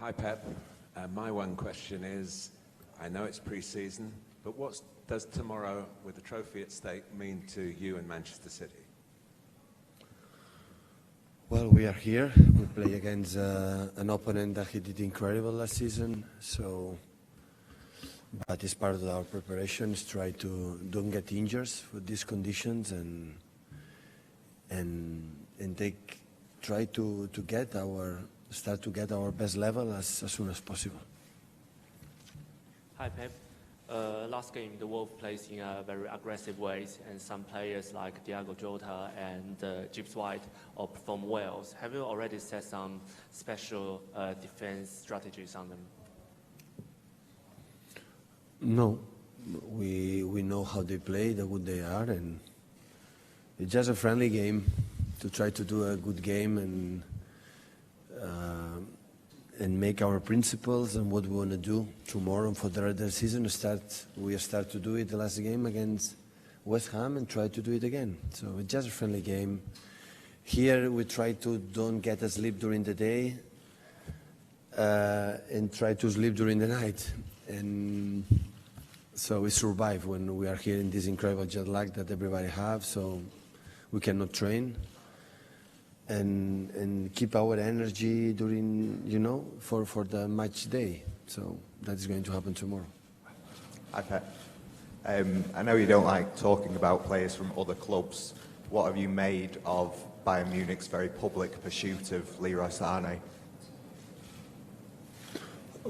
Hi, Pep. My one question is, I know it's pre-season, but what does tomorrow, with the trophy at stake, mean to you and Manchester City? Well, we are here. We play against an opponent that he did incredible last season. But it's part of our preparations. Try to don't get injured with these conditions try to start to get our best level as soon as possible. Hi, Pep. Last game, the Wolves plays in a very aggressive way, and some players like Diogo Jota and Gibbs White all perform well. Have you already set some special defense strategies on them? No, we know how they play, how good they are, and it's just a friendly game to try to do a good game and make our principles and what we want to do tomorrow and for the rest of the season. We start to do it the last game against West Ham and try to do it again. So it's just a friendly game. Here we try to don't get asleep during the day and try to sleep during the night. And so we survive when we are here in this incredible jet lag that everybody have. So we cannot train and keep our energy during, for the match day. So that is going to happen tomorrow. Hi, Pep. I know you don't like talking about players from other clubs. What have you made of Bayern Munich's very public pursuit of Leroy Sané?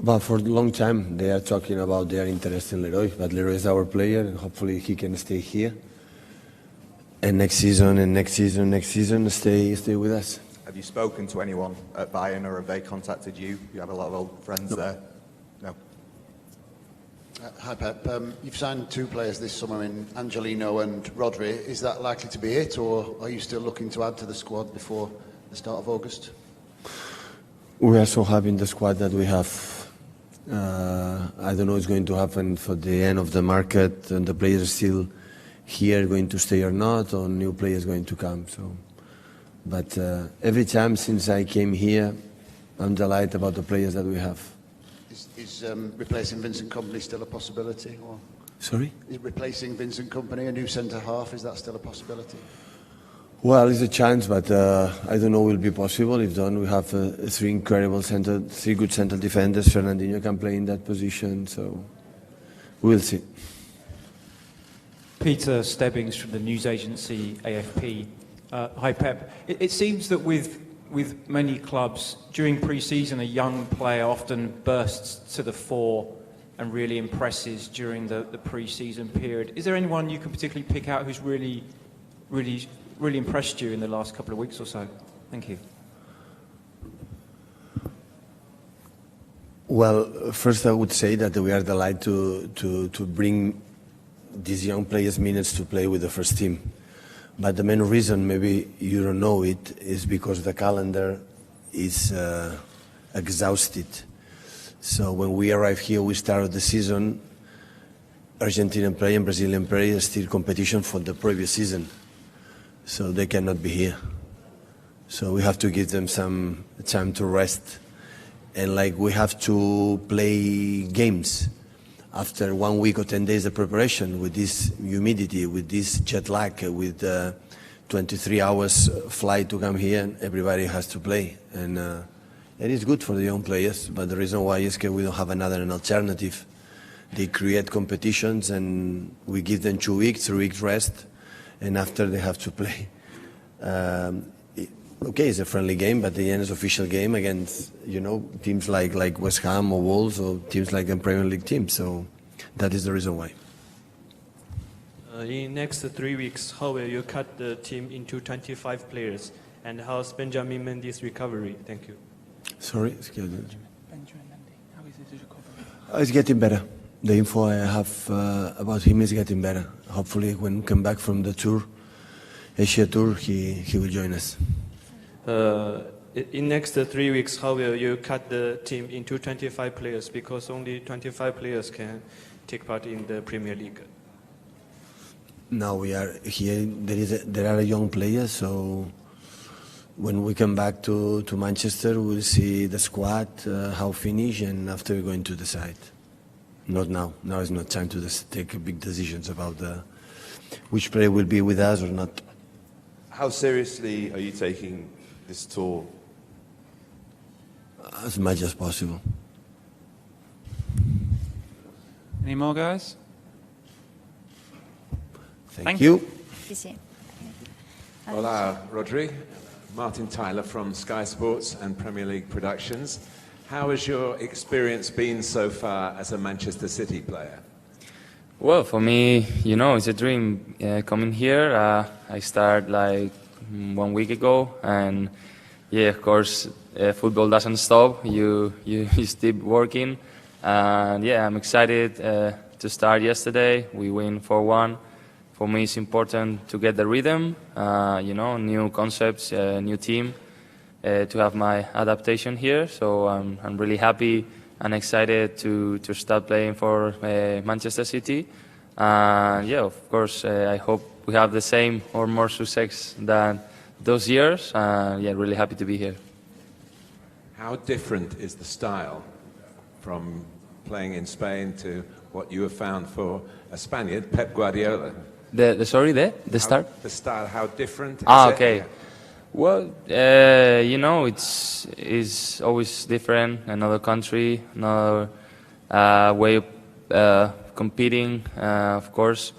But for a long time, they are talking about their interest in Leroy. But Leroy is our player, and hopefully he can stay here. And next season, stay with us. Have you spoken to anyone at Bayern, or have they contacted you? You have a lot of old friends there. No. Hi, Pep. You've signed two players this summer in Angelino and Rodri. Is that likely to be it, or are you still looking to add to the squad before the start of August? We are so happy in the squad that we have. I don't know what's going to happen for the end of the market, and the players are still here going to stay or not, or new players going to come. But every time since I came here, I'm delighted about the players that we have. Is replacing Vincent Kompany still a possibility? Or Sorry? Is replacing Vincent Kompany, a new centre half, is that still a possibility? Well, it's a chance, but I don't know will be possible. If done, we have three good central defenders. Fernandinho can play in that position, so we'll see. Peter Stebbings from the news agency AFP. Hi, Pep. It seems that with many clubs, during pre-season, a young player often bursts to the fore and really impresses during the pre-season period. Is there anyone you can particularly pick out who's really impressed you in the last couple of weeks or so? Thank you. Well, first I would say that we are delighted to bring these young players minutes to play with the first team. But the main reason, maybe you don't know it, is because the calendar is exhausted. So when we arrive here, we start the season, Argentinian player and Brazilian player still competition for the previous season. So they cannot be here. So we have to give them some time to rest. And we have to play games after 1 week or 10 days of preparation with this humidity, with this jet lag, with 23 hours flight to come here, and everybody has to play. And it is good for the young players, but the reason why is we don't have an alternative. They create competitions and we give them 2 weeks, 3 weeks rest, and after they have to play. Okay, it's a friendly game, but the end is official game against teams like West Ham or Wolves or teams like the Premier League teams. So that is the reason why. In next 3 weeks, how will you cut the team into 25 players, and how's Benjamin Mendy's recovery? Thank you. Sorry, excuse me. Benjamin Mendy, how is his recovery? It's getting better. The info I have about him is getting better. Hopefully, when he comes back from the tour, Asia tour, he will join us. In next 3 weeks, how will you cut the team into 25 players? Because only 25 players can take part in the Premier League. Now we are here. There are young players, so when we come back to Manchester, we'll see the squad, how finish, and after we're going to decide. Not now. Now is not time to take big decisions about which player will be with us or not. How seriously are you taking this tour? As much as possible. Any more, guys? Thank you. 谢谢。 Hola, Rodri. Martin Tyler from Sky Sports and Premier League Productions. How has your experience been so far as a Manchester City player? Well, for me, you know, it's a dream coming here. I started like 1 week ago, and yeah, of course, football doesn't stop. You keep working, and yeah, I'm excited to start yesterday. We win 4-1. For me, it's important to get the rhythm, you know, new concepts, new team, to have my adaptation here. So I'm really happy and excited to start playing for Manchester City. Yeah, of course, I hope we have the same or more success than those years. Yeah, really happy to be here. How different is the style from playing in Spain to what you have found for a Spaniard, Pep Guardiola? The start? The style, how different is it? Okay. Well, you know, it's always different. Another country, another way of competing, of course,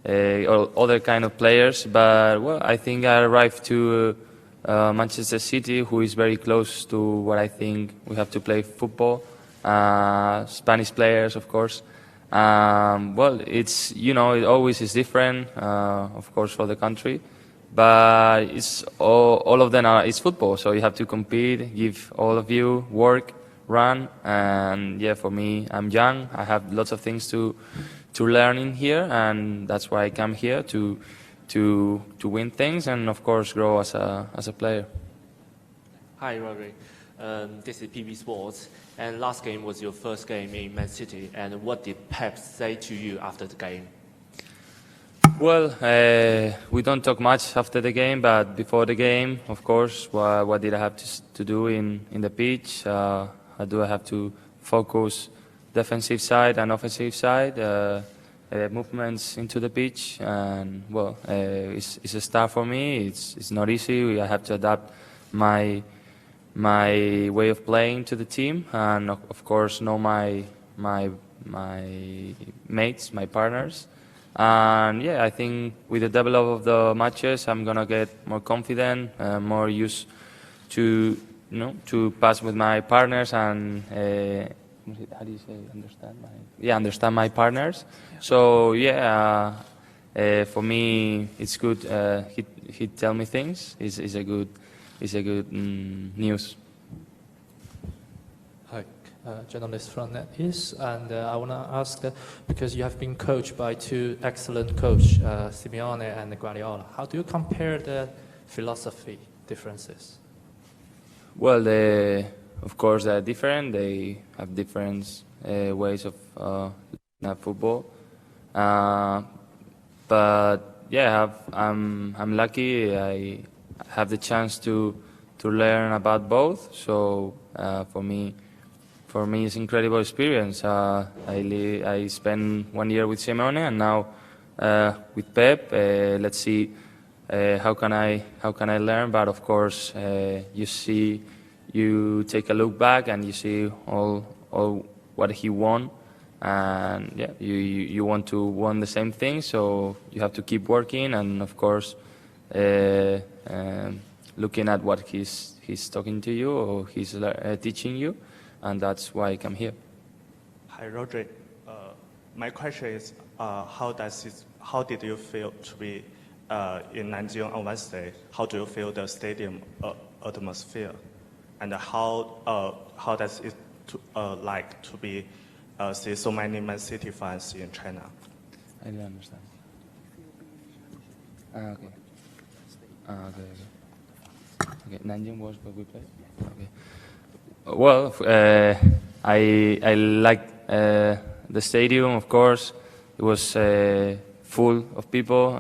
other kind of players. But well, I think I arrived to Manchester City, who is very close to what I think we have to play football. Spanish players, of course. Well, it's, you know, it always is different, of course, for the country. But it's all of them it's football, so you have to compete, give all of you work, run, and yeah, for me, I'm young. I have lots of things to learn in here, and that's why I come here to win things and of course grow as a player. Hi, Rodri. This is PB Sports. And last game was your first game in Man City. And what did Pep say to you after the game? Well, we don't talk much after the game, but before the game, of course, what did I have to do in the pitch? How do I have to focus defensive side and offensive side, movements into the pitch? And well, it's a start for me. It's not easy. I have to adapt my way of playing to the team, and of course know my mates, my partners. And yeah, I think with the develop of the matches, I'm gonna get more confident, more used to, you know, to pass with my partners and how do you say understand my partners. So yeah, for me it's good. He tell me things. It's a good news. Hi, journalist from NetEase, and I want to ask, because you have been coached by two excellent coaches, Simeone and Guardiola, how do you compare the philosophy differences? Well, of course they're different. They have different ways of looking at football. But yeah, I'm lucky. I have the chance to learn about both. So for me, it's incredible experience. I spent 1 year with Simeone and now with Pep. Let's see how can I learn. But of course, you take a look back and you see all what he won, and yeah, you want to win the same thing. So you have to keep working, and of course. Looking at what he's talking to you or he's teaching you, and that's why I come here. Hi, Rodri. My question is, how did you feel to be in Nanjing on Wednesday? How do you feel the stadium atmosphere, and how does it like to be see so many Man City fans in China? I didn't understand. Okay. Okay, Nanjing was where we played. Okay. Well, I like the stadium. Of course, it was full of people.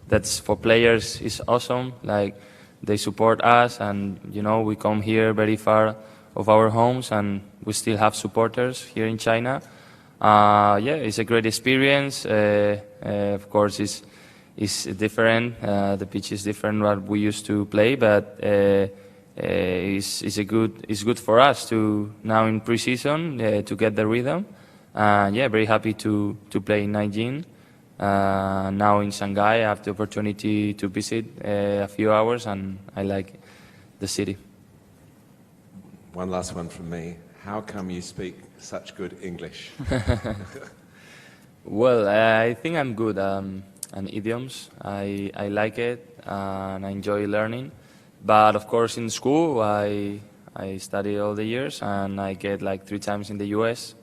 That's for players is awesome. Like they support us, and you know, we come here very far of our homes, and we still have supporters here in China. Yeah, it's a great experience. Of course, it's different. The pitch is different what we used to play, but it's good for us to now in pre-season to get the rhythm. Yeah, very happy to play in Nanjing. Now in Shanghai, I have the opportunity to visit a few hours, and I like the city. One last one from me. How come you speak such good English? Well, I think I'm good on idioms. I like it, and I enjoy learning. But of course, in school, I study all the years, and I get like 3 times in the US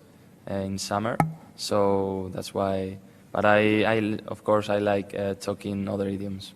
in summer. So that's why. But of course, I like talking other idioms.